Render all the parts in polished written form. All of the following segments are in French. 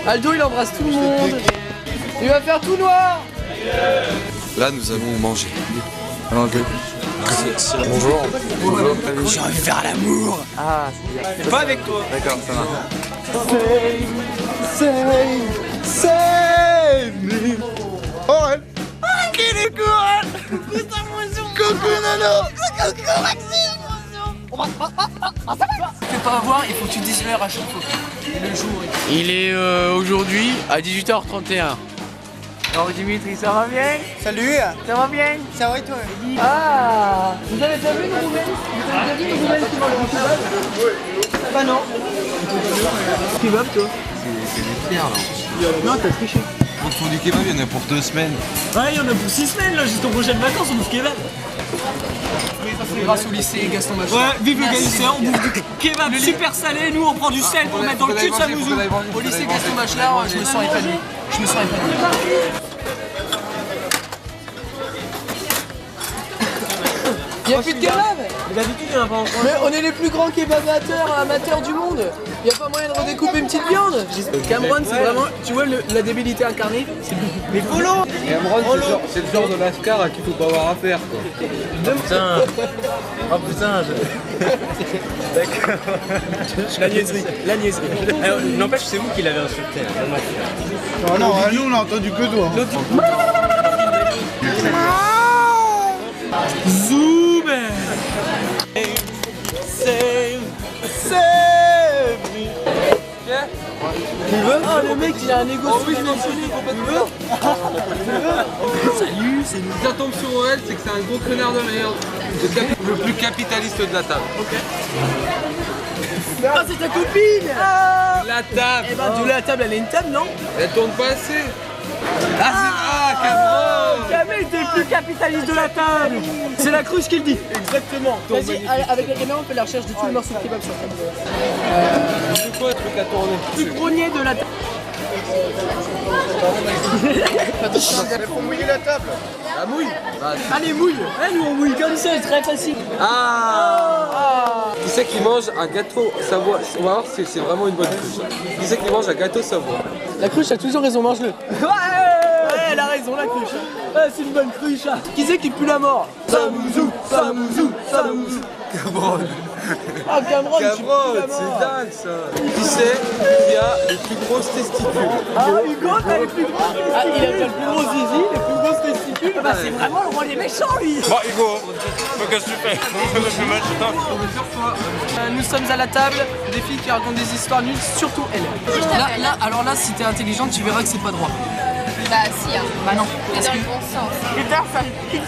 Aldo il embrasse tout le monde. Il va faire tout noir. Là nous allons manger. Bonjour. Bonjour. J'ai envie de faire l'amour. Ah, c'est bien. Pas avec toi. D'accord, ça marche. Save me. Aurel. Quel est Aurel. Coucou Nano. Coucou Maxime. Fais pas avoir, il faut que tu dises l'heure à chaque fois. Et le jour. Il est aujourd'hui à 18h31. Alors Dimitri, ça va bien? Salut. Ça va bien? Ça va et toi? Ah, vous avez déjà vu une roumaine? Vous avez déjà vu une roumaine qui mange du kebab? Bah non. Kebab toi? C'est des pierres là. Non, t'as triché. Pour du kebab, il y en a pour 2 semaines. Ouais, il y en a pour 6 semaines là, juste aux prochaines vacances, on bouffe kebab. Grâce au lycée Gaston Bachelard. Ouais, vive le gars lycéen, on bouffe du kebab super salé, nous on prend du sel pour mettre dans le cul de Samouzou. Au lycée Gaston Bachelard, je me sens épanoui. Je me sens épanoui. Il n'y a plus de kebab. D'habitude, il y en a pas en France. Mais on est les plus grands amateurs du monde. Il n'y a pas moyen de redécouper une petite viande. Cameron, c'est vraiment, tu vois la débilité incarnée. Mais follow. Cameron, c'est le genre de lascar à qui faut pas avoir affaire quoi. Putain. Oh putain, D'accord. La niaiserie. N'empêche, c'est vous qui l'avez insulté. Non, non, nous on a entendu que toi. Zoom. Save me. Tu veux? Ah le mec il a un égo sous-dimensionné. Salut, c'est nous. Si ça tombe sur Aurel, c'est que c'est un gros connard de merde. Le plus capitaliste de la table. Ah c'est ta copine. La table. Eh ben de la table elle est une table non? Elle tourne pas assez. Cameron. Camille, t'es le plus capitaliste de la table. C'est la cruche qui le dit. Exactement. Vas-y, avec la caméra on fait la recherche de tous les morceaux de kebab sur table. C'est quoi le truc à tourner? Plus grognier de la table. Il faut mouiller la table. La mouille. Allez mouille. Nous on mouille comme ça, c'est très facile. Qui c'est qui mange un gâteau Savoie? On va voir si c'est vraiment une bonne cruche. Qui c'est qui mange un gâteau Savoie? La cruche a toujours raison, mange-le. Ouais, elle a raison, la cruche. C'est une bonne cruche. Qui c'est qui pue la mort? Samouzou. Cameron. Ah, Cameron, Cameron, c'est dingue ça. Qui c'est qui a les plus grosses testicules? Ah, Hugo, t'as les plus gros. Ah, il a déjà le plus gros zizi, les plus grosses testicules. Bah, c'est vraiment le roi des méchants, lui. Bon, Hugo, qu'est-ce que tu fais? Nous sommes à la table, des filles qui racontent des histoires nulles, surtout elle. Alors là, si t'es intelligente, tu verras que c'est pas droit. Bah si, hein. Bah non. C'est dans le bon sens. Putain, ça me pique.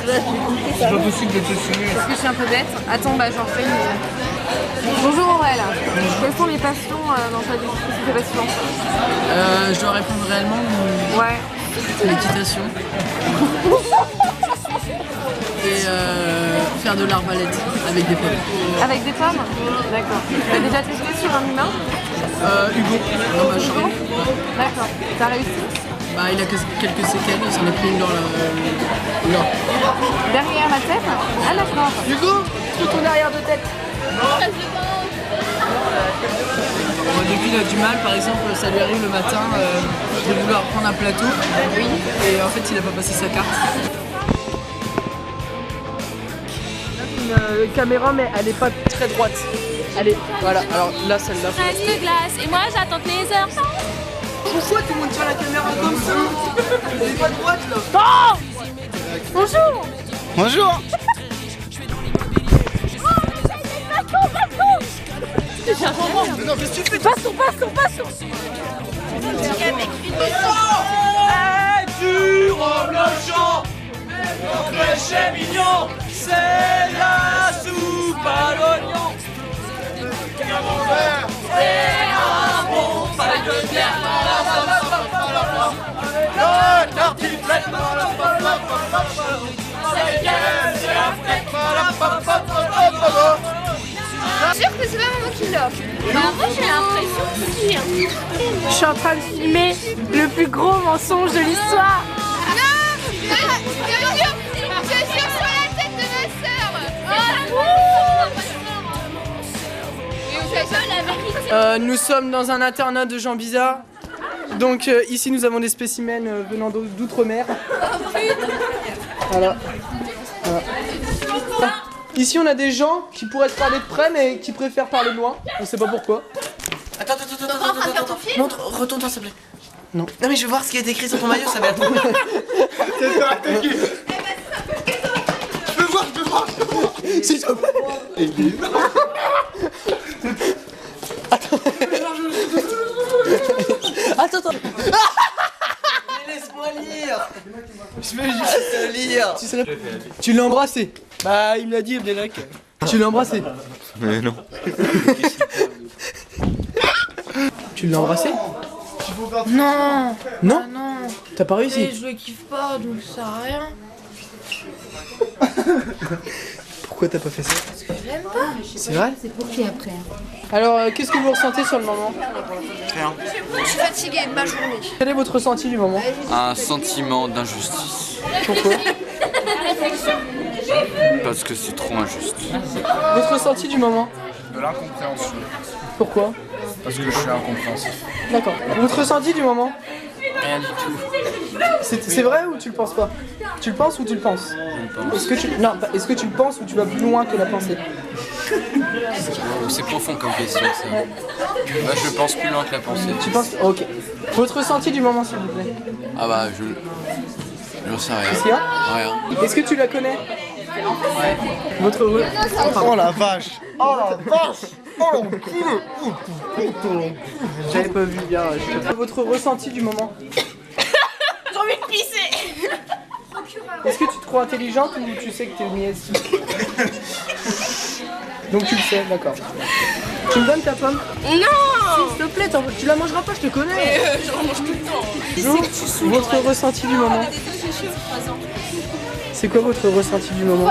C'est pas possible de te fumer. Parce que je suis un peu bête. Attends, bah j'en fais une. Bonjour Aurel. Quelles sont les passions dans ta vie? Qu'est-ce que tu fais passion? Je dois répondre réellement ou... Ouais. L'équitation. Et faire de l'arbalète avec des pommes. Avec des pommes? D'accord. Tu l'as déjà testé sur un humain? Hugo, dans ma chambre. D'accord. T'as réussi? Bah, il a quelques séquelles, il s'en est pris une dans la... Non. Derrière la tête? Ah d'accord. Hugo, tout ton arrière de tête. Depuis il a du mal, par exemple, ça lui arrive le matin de vouloir prendre un plateau. Oui. Et en fait il a pas passé sa carte. Une caméra mais elle est pas très droite. Allez, voilà, alors là celle-là. Reste glace et moi j'attends les heures. Pourquoi tout le monde tient la caméra comme ça? Elle est pas droite là. Oh bonjour. Bonjour. Passons. Tu robes le champ, notre péché mignon, c'est la soupe à l'oignon. Et un bon pain de bière. Le tartiflette. Je suis sûre que c'est pas maman qui l'a. Bah moi j'ai l'impression que si. Je suis en train de filmer le plus gros mensonge de l'histoire. Non, c'est sur la tête de ma sœur. Et vous savez la vérité. Nous sommes dans un internat de gens bizarres. Donc ici nous avons des spécimens venant d'outre-mer. Voilà. Ici on a des gens qui pourraient te parler de près mais qui préfèrent parler de loin. On sait pas pourquoi. Attends. Montre, retourne-toi s'il te plaît. Non. Non mais je veux voir ce qui est écrit sur ton maillot, ça va être trop bien. C'est ça, t'inquiète. Je peux voir. S'il te plaît. Attends. Mais laisse-moi lire. Je veux juste lire. Tu l'as embrassé. Bah il me l'a dit Abdelak. Tu l'as embrassé. Mais non. Tu l'as embrassé? Non. Non? Ah non. T'as pas réussi? Et je le kiffe pas, donc ça sert à rien. Pourquoi t'as pas fait ça? Parce que je l'aime pas. C'est vrai? C'est pour qui après? Alors qu'est-ce que vous ressentez sur le moment? Je suis fatiguée de ma journée. Quel est votre ressenti du moment? Un sentiment d'injustice. Pourquoi? Parce que c'est trop injuste. Votre ressenti du moment? De l'incompréhension. Pourquoi? Parce que je suis incompréhensif. D'accord. Votre ressenti du moment? Rien du tout. C'est vrai ou tu le penses pas? Tu le penses ou tu le penses? Est-ce que tu le penses ou tu vas plus loin que la pensée? C'est profond comme question ça. Bah, je pense plus loin que la pensée. Tu penses? Ok. Votre ressenti du moment s'il vous plaît? Ah bah je sais rien. Qu'est-ce qu'il y a? Rien. Est-ce que tu la connais? Ouais. Votre... Oh la vache. Oh la vache. Oh l'enculé. J'avais pas vu bien. Votre ressenti du moment? J'ai envie de pisser. Est-ce que tu te crois intelligente ou tu sais que t'es une nièce? Donc tu le sais, d'accord. Tu me donnes ta pomme? Non. S'il te plaît, tu la mangeras pas, je te connais. Je mange tout le temps. Jo, votre ressenti du moment? C'est quoi votre ressenti du moment?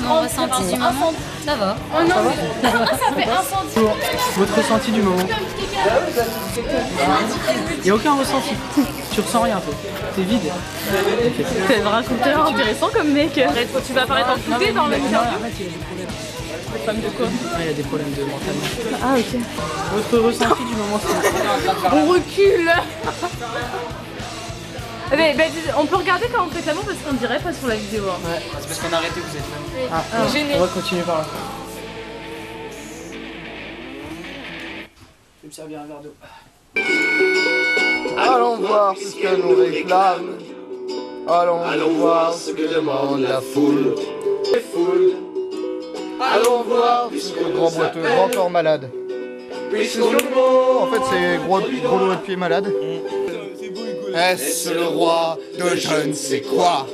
Mon ressenti du moment, ça va. Oh non, ça fait incendie. Jo, votre ressenti du moment? Il n'y a aucun ressenti. Tu ressens rien, toi. T'es vide. T'es un raconteur intéressant comme mec. Tu vas apparaître en fouté dans l'interview. Des femmes de quoi? Il y a des problèmes de mentalement. Ah ok. Votre ressenti du moment, c'est... On recule. Mais, on peut regarder quand on fait l'amour parce qu'on dirait pas sur la vidéo. Hein. Ouais. C'est parce qu'on a arrêté, vous êtes là. Ah, Gêné. on va continuer par là. Je vais me servir un verre d'eau. Allons voir ce que nous réclame. Allons voir ce que demande la foule. Allons voir ce que grand boiteux, grand corps malade. En fait, c'est gros doigt de pied malade. Est-ce le roi de je ne sais quoi?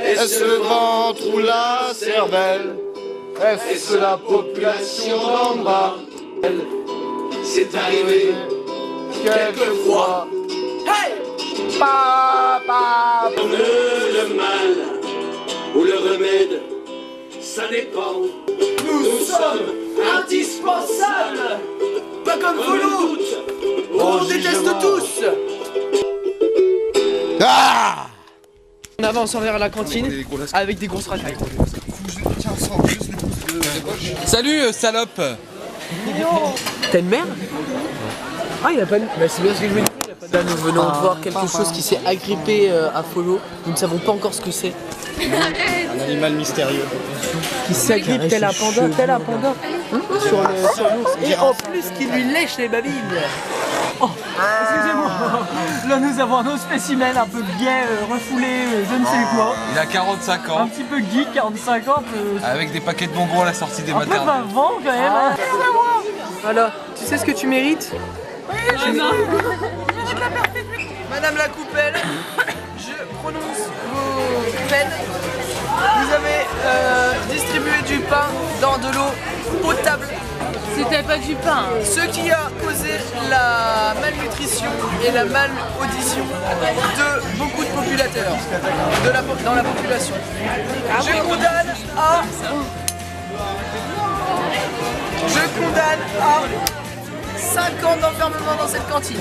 Est-ce le ventre ou la cervelle? Est-ce la population d'en bas? C'est arrivé quelquefois. Hey! Le mal ou le remède, ça dépend. Nous sommes indispensables. Pas comme Volo. On déteste tous. Ah! On avance envers la cantine avec des grosses racailles. Salut salope. T'as une mère? Ah, il a pas de... Bah, c'est bien ce que je me dis. Là, nous venons de voir quelque chose qui s'est agrippé à Follow. Nous ne savons pas encore ce que c'est. Un animal mystérieux. Qui s'agrippe tel un panda, sur l'ours. Et en plus, qui lui lèche les babines. Oh, excusez-moi. Là, nous avons un autre spécimen un peu gay, refoulé, je ne sais quoi. Il a 45 Un ans. petit peu geek, 45 ans. Avec des paquets de bonbons à la sortie des Un peu maternelles. bavant quand même. Hein. Voilà, tu sais ce que tu mérites? Madame la Coupelle, je prononce vos peines. Vous avez distribué du pain dans de l'eau potable. C'était pas du pain. Ce qui a causé la malnutrition et la malaudition de beaucoup de populateurs dans la population. Je condamne à 5 ans d'enfermement dans cette cantine.